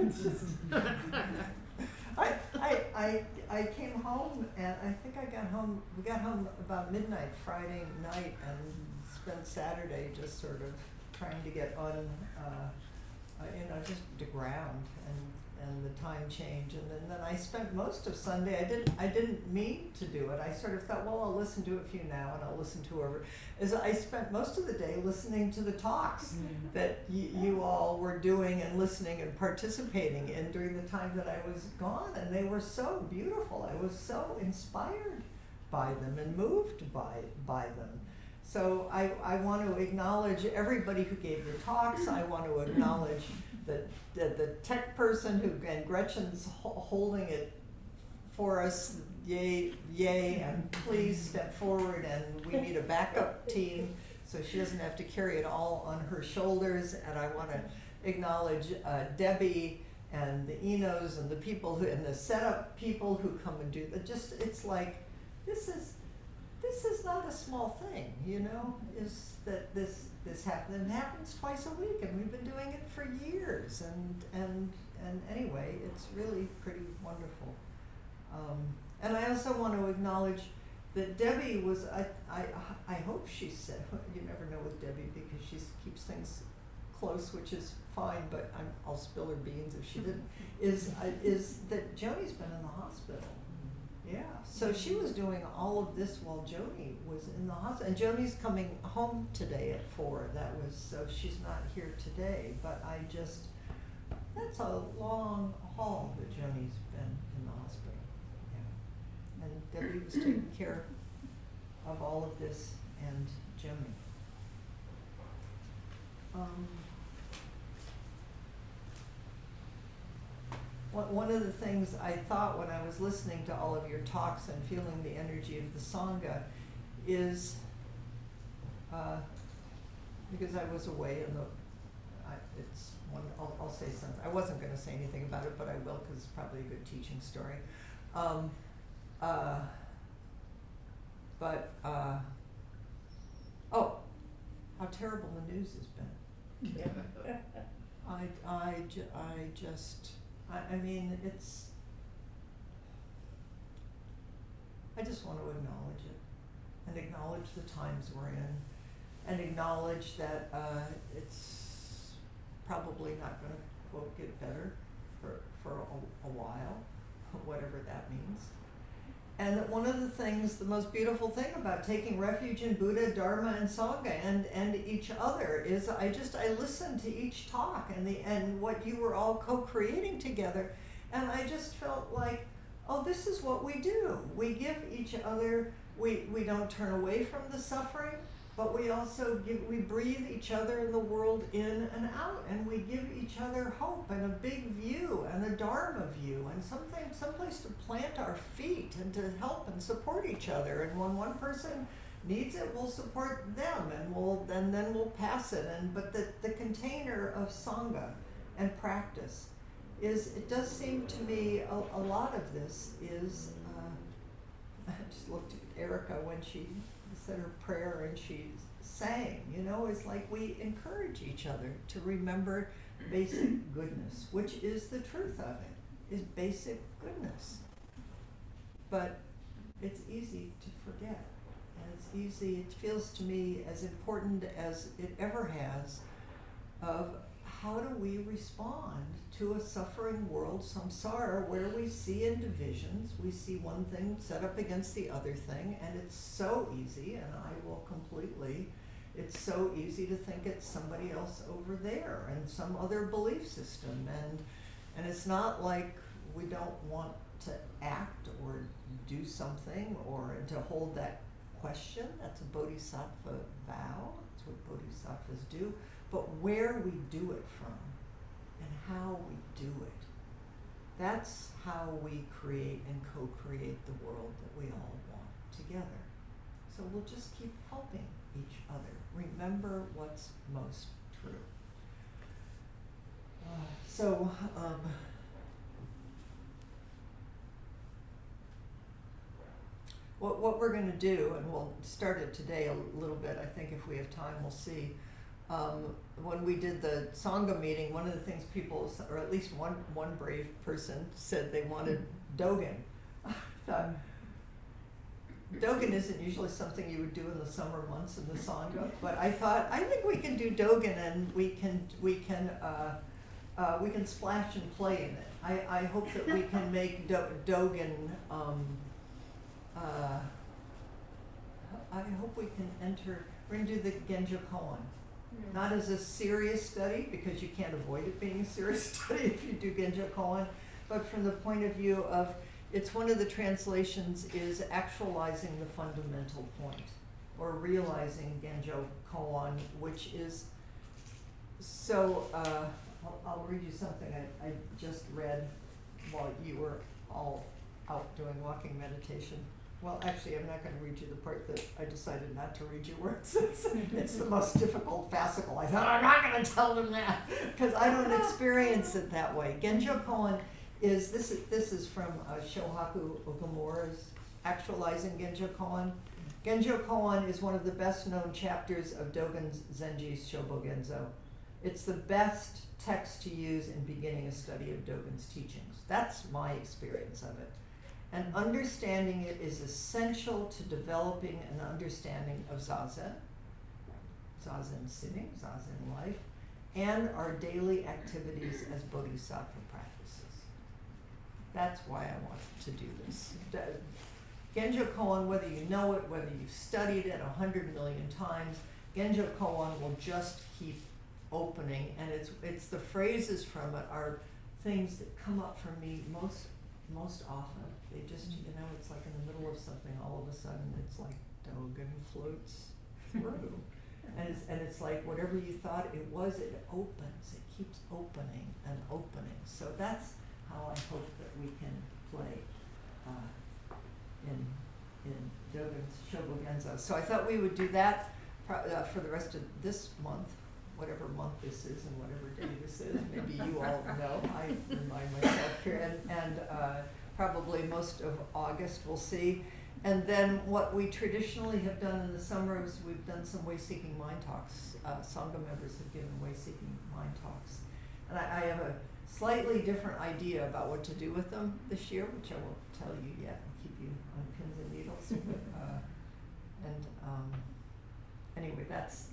It's just I came home, and I think we got home about midnight Friday night, and spent Saturday just sort of trying to get just to ground, and the time change, and then I spent most of Sunday, I didn't mean to do it. I sort of thought, well, I'll listen to a few now, and I'll listen to whoever. I spent most of the day listening to the talks that you all were doing and listening and participating in during the time that I was gone, and they were so beautiful. I was so inspired by them and moved by them. So I want to acknowledge everybody who gave the talks. I want to acknowledge the tech person and Gretchen's holding it for us. Yay, and please step forward, and we need a backup team so she doesn't have to carry it all on her shoulders. And I want to acknowledge Debbie and the Enos and the people and the setup people who come and do it's like, this is not a small thing, is that this happens. It happens twice a week, and we've been doing it for years, and anyway, it's really pretty wonderful. And I also want to acknowledge that Debbie was, I hope she said, you never know with Debbie because she keeps things close, which is fine, but I'll spill her beans if she didn't, is that Joni's been in the hospital. Yeah, so she was doing all of this while Joni was in the hospital, and Joni's coming home today at 4. So she's not here today, but that's a long haul that Joni's been in the hospital. Yeah, and Debbie was taking care of all of this and Joni. One of the things I thought when I was listening to all of your talks and feeling the energy of the Sangha is, because I was away I'll say something. I wasn't going to say anything about it, but I will because it's probably a good teaching story. How terrible the news has been. I just want to acknowledge it, and acknowledge the times we're in, and acknowledge that it's probably not going to, quote, get better for a while, whatever that means. And that one of the things, the most beautiful thing about taking refuge in Buddha, Dharma, and Sangha and each other is I listened to each talk and what you were all co-creating together, and I just felt like, oh, this is what we do. We give each other, we don't turn away from the suffering, but we also we breathe each other in the world in and out, and we give each other hope and a big view and a Dharma view and someplace to plant our feet and to help and support each other. And when one person needs it, we'll support them, and then we'll pass it. But the container of Sangha and practice it does seem to me a lot of this is, I just looked at Erica when she said her prayer and she sang, it's like we encourage each other to remember basic goodness, which is the truth of it, is basic goodness. But it's easy to forget, and it feels to me as important as it ever has, of how do we respond to a suffering world, samsara, where we see in divisions, we see one thing set up against the other thing, and it's so easy, and it's so easy to think it's somebody else over there and some other belief system, and it's not like we don't want to act or do something or to hold that question. That's a bodhisattva vow. That's what bodhisattvas do. But where we do it from and how we do it, that's how we create and co-create the world that we all want together. So we'll just keep helping each other. Remember what's most true. What we're going to do, and we'll start it today a little bit, I think if we have time we'll see, when we did the Sangha meeting, one of the things people, or at least one brave person said they wanted Dogen. I thought, Dogen isn't usually something you would do in the summer months in the Sangha, but I thought, I think we can do Dogen, and we can splash and play in it. I hope that we can make Dogen, I hope we can enter, we're gonna do the Genjo Koan. Not as a serious study, because you can't avoid it being a serious study if you do Genjo Koan, but from the point of view of, it's one of the translations is actualizing the fundamental point, or realizing Genjo Koan, which is, so, I'll read you something I just read while you were all out doing walking meditation. Well, actually, I'm not going to read you the part that I decided not to read you, where it says it's the most difficult fascicle. I thought, I'm not going to tell them that, because I don't experience it that way. Genjo Koan is, this is from Shohaku Okamura's Actualizing Genjo Koan. Genjo Koan is one of the best known chapters of Dogen Zenji's Shobogenzo. It's the best text to use in beginning a study of Dogen's teachings. That's my experience of it. And understanding it is essential to developing an understanding of Zazen, Zazen sitting, Zazen life, and our daily activities as Bodhisattva practices. That's why I wanted to do this. Genjo Koan, whether you know it, whether you've studied it 100 million times, Genjo Koan will just keep opening, and it's the phrases from it are things that come up for me most often. They just, it's like in the middle of something, all of a sudden it's like Dogen floats through. And it's like whatever you thought it was, it opens, it keeps opening and opening. So that's how I hope that we can play in Dogen's Shobogenzo. So I thought we would do that for the rest of this month, whatever month this is and whatever day this is. Maybe you all know, I remind myself here, and probably most of August, we'll see. And then what we traditionally have done in the summer is we've done some way-seeking mind talks. Sangha members have given way-seeking mind talks. And I have a slightly different idea about what to do with them this year, which I won't tell you yet and keep you on pins and needles. Anyway,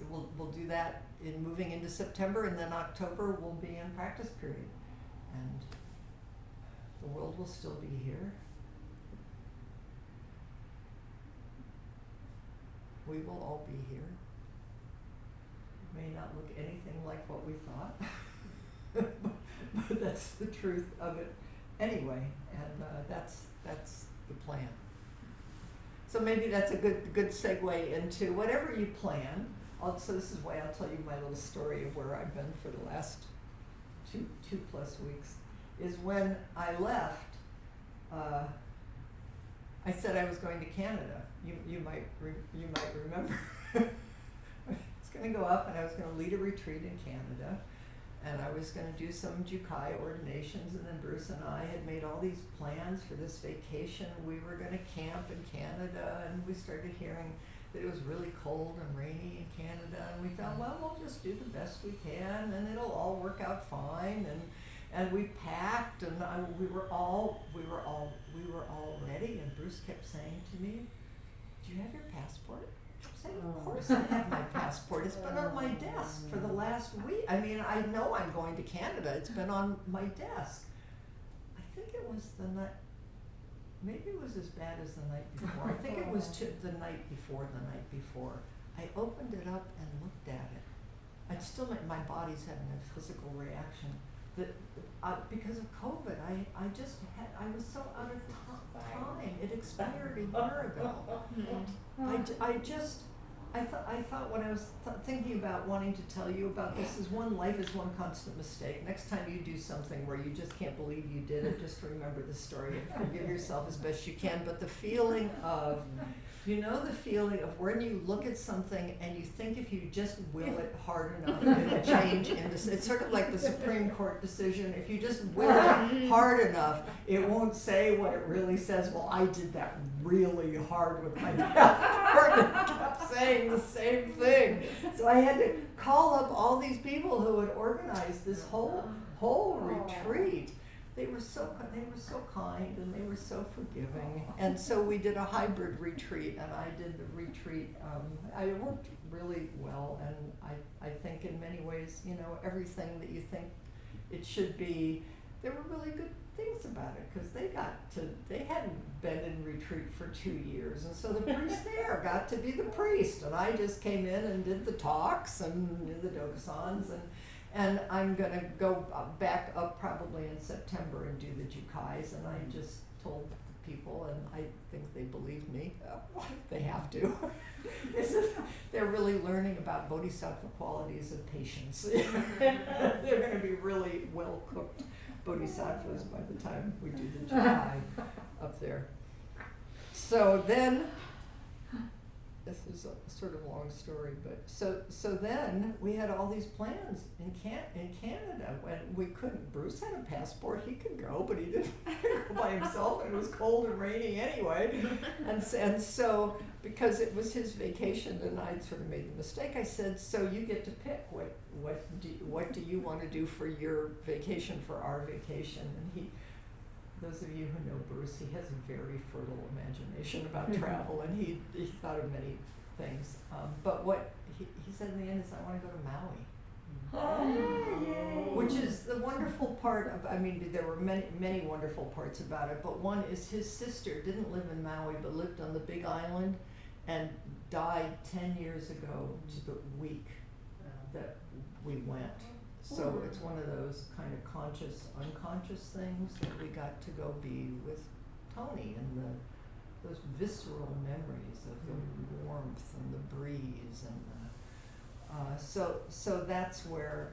we'll do that in moving into September, and then October we'll be in practice period. And the world will still be here. We will all be here. It may not look anything like what we thought, but that's the truth of it anyway, and that's the plan. So maybe that's a good segue into whatever you plan. So this is why I'll tell you my little story of where I've been for the last two plus weeks. Is when I left, I said I was going to Canada. You might remember. I was going to go up and I was going to lead a retreat in Canada, and I was going to do some Jukai ordinations, and then Bruce and I had made all these plans for this vacation. We were going to camp in Canada, and we started hearing that it was really cold and rainy in Canada, and we thought, well, we'll just do the best we can, and it'll all work out fine. And we packed, and we were all ready. And Bruce kept saying to me, "Do you have your passport?" I said, "Of course I have my passport. It's been on my desk for the last week. I mean, I know I'm going to Canada. It's been on my desk." I think it was the night. Maybe it was as bad as the night before. I think it was the night before. I opened it up and looked at it. I'd still, my body's having a physical reaction. Because of COVID, I was so out of time. It expired a year ago. I thought when I was thinking about wanting to tell you about this is life is one constant mistake. Next time you do something where you just can't believe you did it, just remember the story and forgive yourself as best you can. But the feeling of You know the feeling of when you look at something and you think if you just will it hard enough, it'll change into, it's sort of like the Supreme Court decision, if you just will it hard enough, it won't say what it really says. Well, I did that really hard with my passport and kept saying the same thing. So I had to call up all these people who had organized this whole retreat. They were so kind and they were so forgiving. And so we did a hybrid retreat, and I did the retreat. I worked really well, and I think in many ways, you know, everything that you think it should be, there were really good things about it, because they hadn't been in retreat for 2 years, and so the priest there got to be the priest, and I just came in and did the talks and did the dokasans, and I'm going to go back up probably in September and do the jukais, and I just told the people, and I think they believed me. They have to. They're really learning about bodhisattva qualities of patience. They're going to be really well-cooked bodhisattvas by the time we do the jukai up there. So then, this is a sort of long story, but so then we had all these plans in Canada when we couldn't. Bruce had a passport; he could go, but he didn't go by himself, and it was cold and rainy anyway. And so because it was his vacation, and I'd sort of made the mistake, I said, "So you get to pick what do you want to do for your vacation, for our vacation?" And those of you who know Bruce, he has a very fertile imagination about travel, and he thought of many things. But what he said in the end is, I want to go to Maui. Oh. Which is the wonderful part of, I mean, there were many wonderful parts about it, but one is his sister didn't live in Maui, but lived on the Big Island and died 10 years ago to the week that we went. So it's one of those kind of conscious, unconscious things that we got to go be with Tony, and those visceral memories of the warmth and the breeze, and so that's where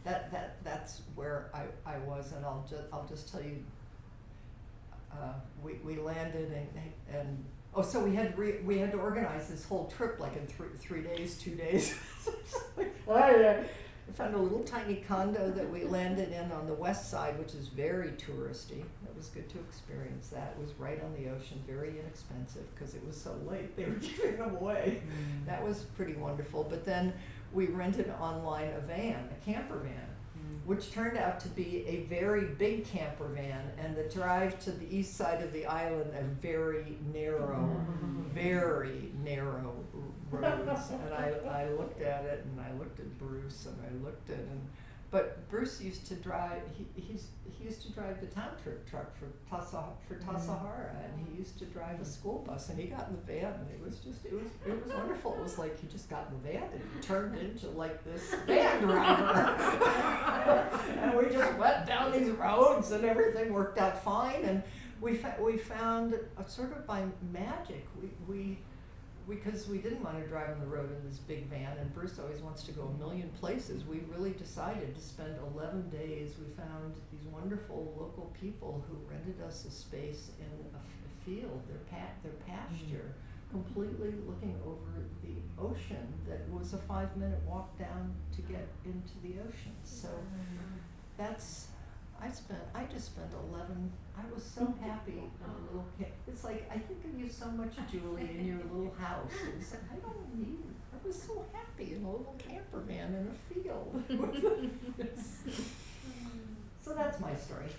that's where I was, and I'll just tell you, we landed and so we had to organize this whole trip like in 3 days, 2 days. We found a little tiny condo that we landed in on the west side, which is very touristy. It was good to experience that. It was right on the ocean, very inexpensive because it was so late. They were giving them away. That was pretty wonderful. But then we rented online a camper van, which turned out to be a very big camper van, and the drive to the east side of the island, a very narrow roads. And I looked at it, and I looked at Bruce, and I looked at him. But Bruce used to drive. He used to drive the town trip truck for Tassajara, and he used to drive a school bus. And he got in the van, and it was wonderful. It was like he just got in the van and he turned into like this van driver. And we just went down these roads, and everything worked out fine. And we found sort of by magic, because we didn't want to drive on the road in this big van, and Bruce always wants to go a million places, we really decided to spend 11 days. We found these wonderful local people who rented us a space in a field, their pasture, completely looking over the ocean. That was a 5-minute walk down to get into the ocean. So I just spent 11, I was so happy in a little kid. It's like, I think of you so much, Julie, in your little house. It's like, I was so happy in a little camper van in a field. So that's my story.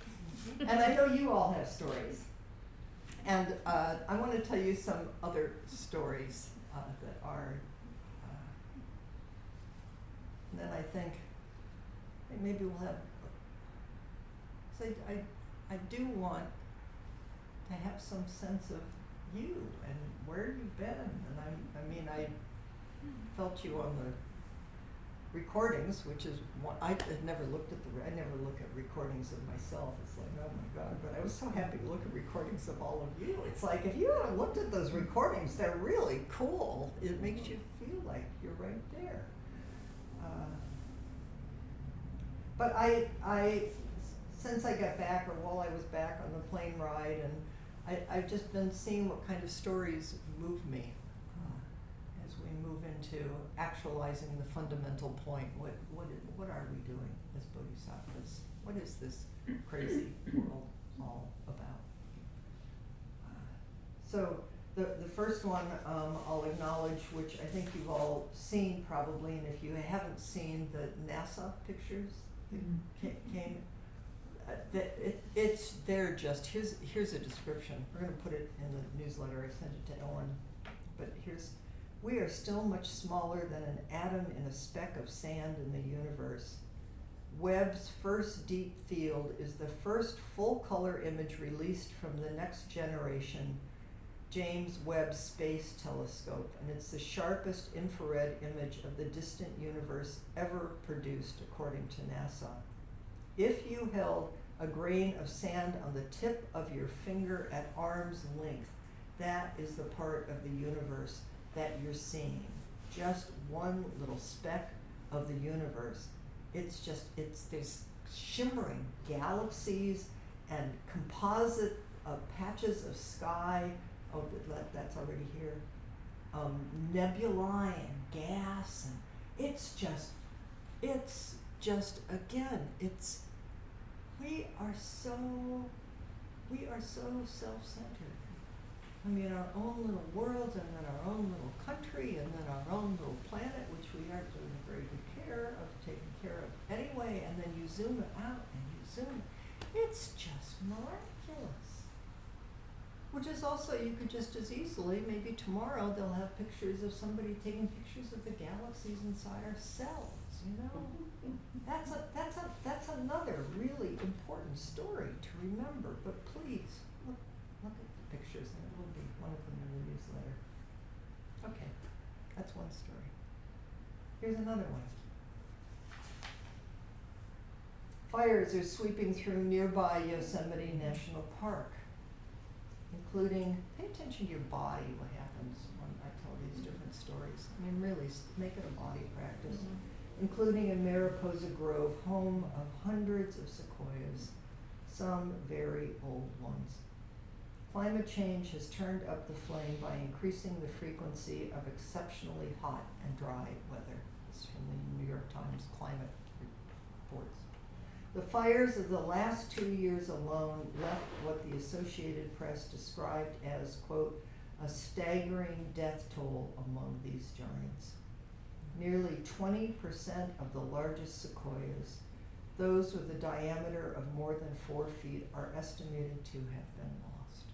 And I know you all have stories. And I want to tell you some other stories that are, and then I think maybe we'll have, so I do want to have some sense of you and where you've been. And I felt you on the recordings, which is one, I had never looked at I never look at recordings of myself. It's like, oh my God, but I was so happy to look at recordings of all of you. It's like, if you haven't looked at those recordings, they're really cool. It makes you feel like you're right there. But since I got back, or while I was back on the plane ride, and I've just been seeing what kind of stories move me as we move into actualizing the fundamental point. What are we doing as bodhisattvas? What is this crazy world all about? So the first one I'll acknowledge, which I think you've all seen probably, and if you haven't seen the NASA pictures that came, they're just, here's a description. We're going to put it in the newsletter. I sent it to Ellen, but we are still much smaller than an atom in a speck of sand in the universe. Webb's first deep field is the first full-color image released from the next generation James Webb Space Telescope, and it's the sharpest infrared image of the distant universe ever produced, according to NASA. If you held a grain of sand on the tip of your finger at arm's length, that is the part of the universe that you're seeing. Just one little speck of the universe. It's there's shimmering galaxies and composite patches of sky. Oh, that's already here. Nebulae and gas, and it's just again, we are so self-centered. I mean, our own little worlds, and then our own little country, and then our own little planet, which we aren't doing a very good care of, taking care of anyway, and then you zoom it out and you zoom it. It's just miraculous. Which is also, you could just as easily, maybe tomorrow they'll have pictures of somebody taking pictures of the galaxies inside our cells, you know? That's another really important story to remember, but please, look at the pictures, and it will be one of them in the newsletter. Okay, that's one story. Here's another one. Fires are sweeping through nearby Yosemite National Park, including, pay attention to your body, what happens when I tell these different stories. I mean, really, make it a body practice. Including in Mariposa Grove, home of hundreds of sequoias, some very old ones. Climate change has turned up the flame by increasing the frequency of exceptionally hot and dry weather. This is from the New York Times climate reports. The fires of the last 2 years alone left what the Associated Press described as, quote, a staggering death toll among these giants. Nearly 20% of the largest sequoias, those with a diameter of more than 4 feet, are estimated to have been lost.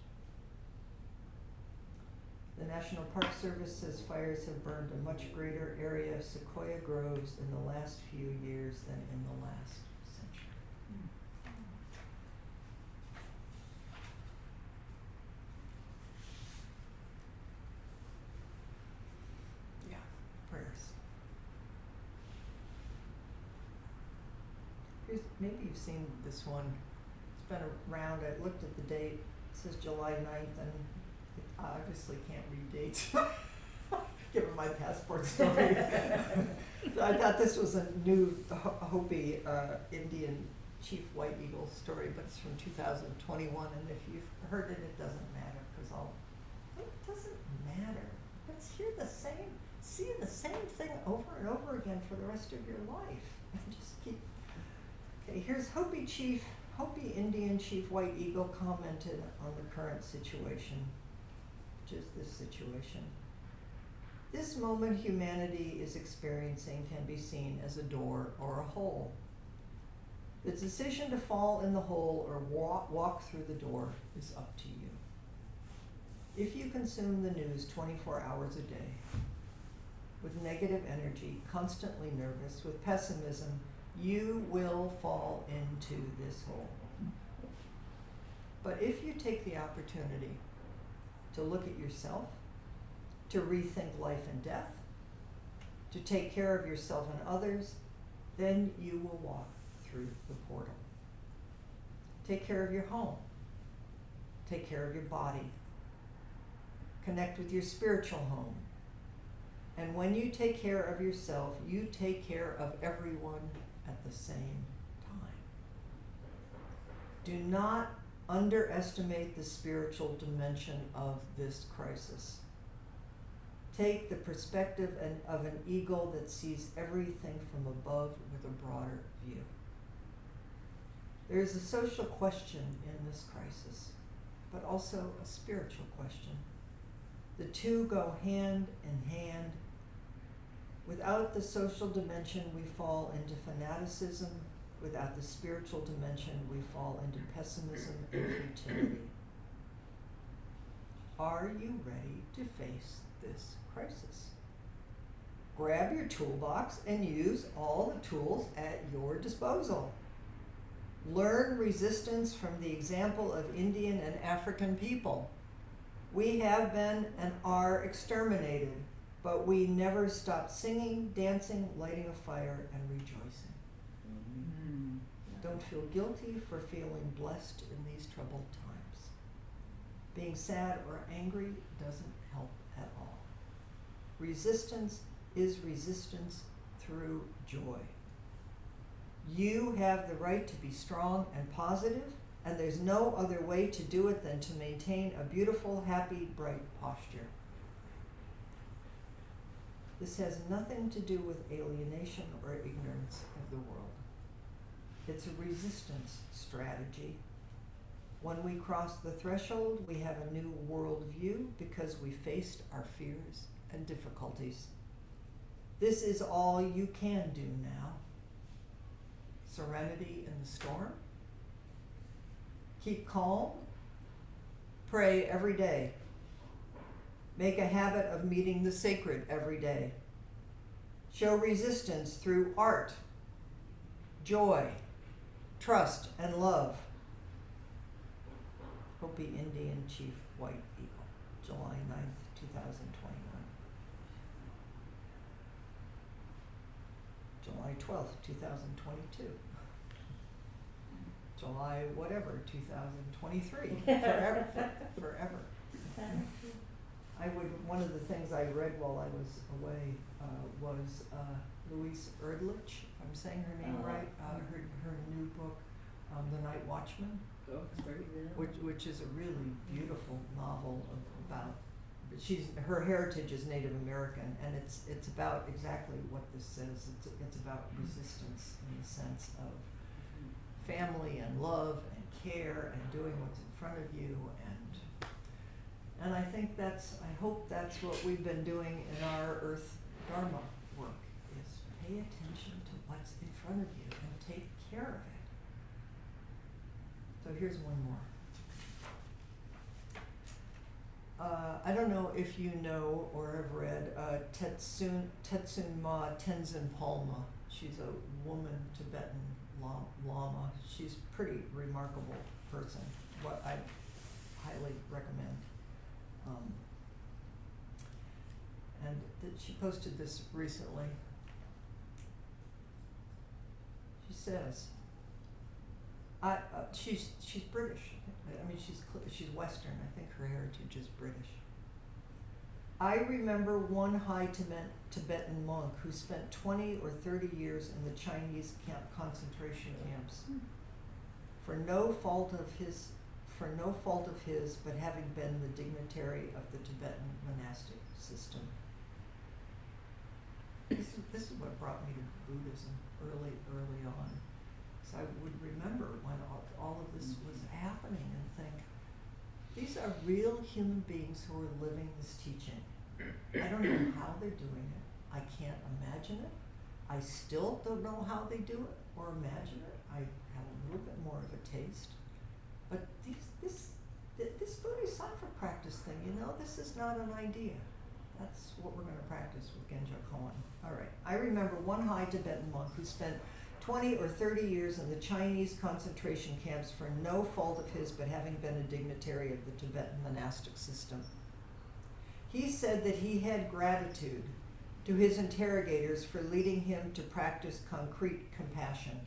The National Park Service says fires have burned a much greater area of sequoia groves in the last few years than in the last century. Yeah, prayers. Maybe you've seen this one. It's been around. I looked at the date. It says July 9th, and I obviously can't read dates, given my passport story. I thought this was a new Hopi Indian chief white eagle story, but it's from 2021, and if you've heard it, it doesn't matter, because it doesn't matter. Let's see the same thing over and over again for the rest of your life, and just keep. Okay, here's Hopi Indian Chief White Eagle commented on the current situation, which is this situation. This moment humanity is experiencing can be seen as a door or a hole. The decision to fall in the hole or walk through the door is up to you. If you consume the news 24 hours a day, with negative energy, constantly nervous, with pessimism, you will fall into this hole. But if you take the opportunity to look at yourself, to rethink life and death, to take care of yourself and others, then you will walk through the portal. Take care of your home. Take care of your body. Connect with your spiritual home. And when you take care of yourself, you take care of everyone at the same time. Do not underestimate the spiritual dimension of this crisis. Take the perspective of an eagle that sees everything from above with a broader view. There is a social question in this crisis, but also a spiritual question. The two go hand in hand. Without the social dimension, we fall into fanaticism. Without the spiritual dimension, we fall into pessimism and futility. Are you ready to face this crisis? Grab your toolbox and use all the tools at your disposal. Learn resistance from the example of Indian and African people. We have been and are exterminated, but we never stop singing, dancing, lighting a fire, and rejoicing. Mm-hmm. Don't feel guilty for feeling blessed in these troubled times. Being sad or angry doesn't help at all. Resistance is resistance through joy. You have the right to be strong and positive, and there's no other way to do it than to maintain a beautiful, happy, bright posture. This has nothing to do with alienation or ignorance of the world. It's a resistance strategy. When we cross the threshold, we have a new worldview because we faced our fears and difficulties. This is all you can do now. Serenity in the storm. Keep calm. Pray every day. Make a habit of meeting the sacred every day. Show resistance through art, joy, trust, and love. Hopi Indian Chief White Eagle, July 9th, 2021. July 12th, 2022. July whatever, 2023. Forever. Forever. One of the things I read while I was away was Louise Erdlich, if I'm saying her name right, her new book, The Night Watchman, Oh, it's very good. which is a really beautiful novel about, her heritage is Native American, and it's about exactly what this says. It's about resistance in the sense of family and love and care and doing what's in front of you, and I think I hope that's what we've been doing in our Earth Dharma work, is pay attention to what's in front of you and take care of it. So here's one more. I don't know if you know or have read Tetsunma Tenzin Palma. She's a woman Tibetan Lama. She's a pretty remarkable person, what I highly recommend. And she posted this recently. She says, she's British. I mean, she's Western. I think her heritage is British. I remember one high Tibetan monk who spent 20 or 30 years in the Chinese concentration camps for no fault of his, but having been the dignitary of the Tibetan monastic system. This is what brought me to Buddhism early on. So I would remember when all of this was happening and think, these are real human beings who are living this teaching. I don't know how they're doing it. I can't imagine it. I still don't know how they do it or imagine it. I have a little bit more of a taste. But this Bodhisattva practice thing, this is not an idea. That's what we're going to practice with Genjo Koan. All right. I remember one high Tibetan monk who spent 20 or 30 years in the Chinese concentration camps for no fault of his, but having been a dignitary of the Tibetan monastic system. He said that he had gratitude to his interrogators for leading him to practice concrete compassion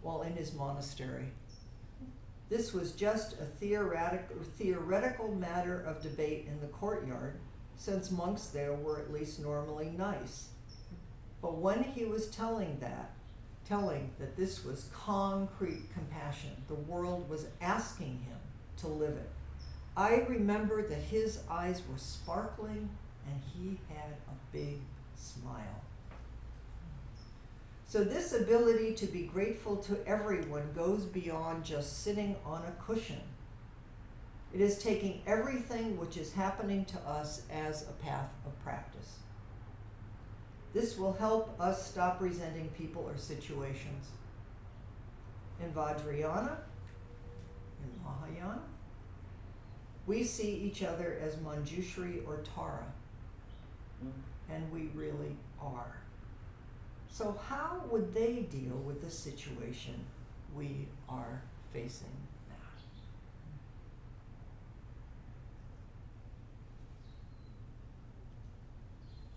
while in his monastery. This was just a theoretical matter of debate in the courtyard, since monks there were at least normally nice. But when he was telling that, telling that this was concrete compassion. The world was asking him to live it. I remember that his eyes were sparkling and he had a big smile. So this ability to be grateful to everyone goes beyond just sitting on a cushion. It is taking everything which is happening to us as a path of practice. This will help us stop resenting people or situations. In Vajrayana, in Mahayana, we see each other as Manjushri or Tara, and we really are. So how would they deal with the situation we are facing now?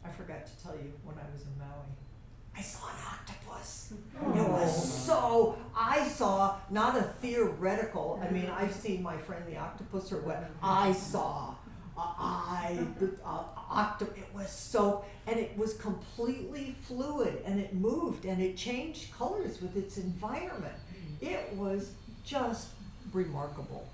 I forgot to tell you, when I was in Maui, I saw an octopus. It was so, I saw not a theoretical, I mean, I've seen my friend the octopus or what, I saw it was so, and it was completely fluid, and it moved, and it changed colors with its environment. It was just remarkable.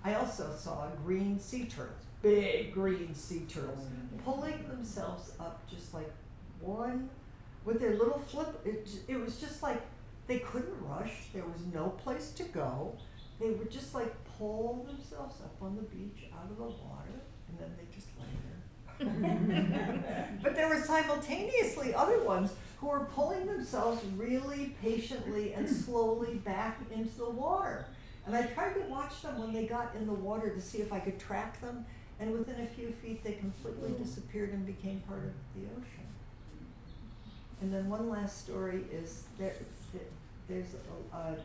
I also saw green sea turtles, big green sea turtles, pulling themselves up just like one, with their little flip. It was just like they couldn't rush. There was no place to go. They would just like pull themselves up on the beach out of the water, and then they just lay there. But there were simultaneously other ones who were pulling themselves really patiently and slowly back into the water. And I tried to watch them when they got in the water to see if I could track them, and within a few feet they completely disappeared and became part of the ocean. And then one last story is there's a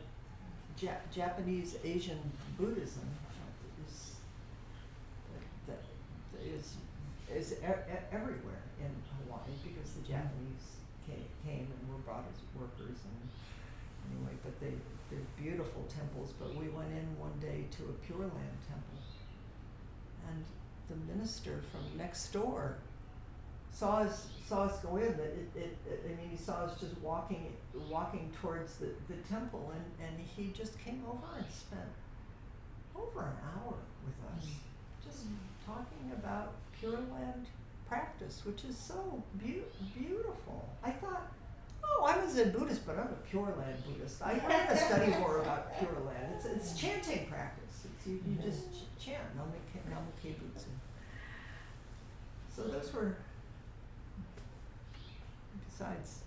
Japanese Asian Buddhism is everywhere in Hawaii, because the Japanese came and were brought as workers, and anyway, but they're beautiful temples. But we went in one day to a Pure Land temple, and the minister from next door saw us go in. I mean, he saw us just walking towards the temple, and he just came over and spent over an hour with us, just talking about Pure Land practice, which is so beautiful. I thought, oh, I'm a Zen Buddhist, but I'm a Pure Land Buddhist. I'm going to study more about Pure Land. It's chanting practice. You just chant, Namake Butsu. So those were, besides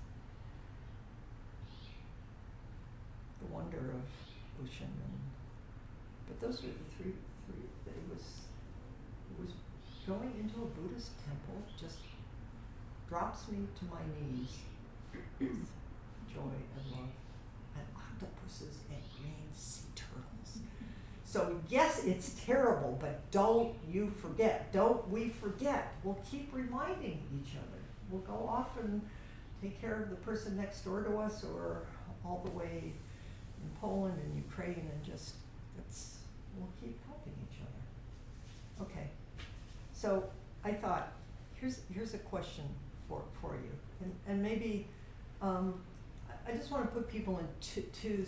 the wonder of Bushin, but those were the three. It was going into a Buddhist temple just drops me to my knees with joy and love, and octopuses and green sea turtles. So yes, it's terrible, but don't you forget. Don't we forget. We'll keep reminding each other. We'll go off and take care of the person next door to us, or all the way in Poland and Ukraine, and we'll keep helping each other. Okay. So I thought, here's a question for you, and maybe I just want to put people in two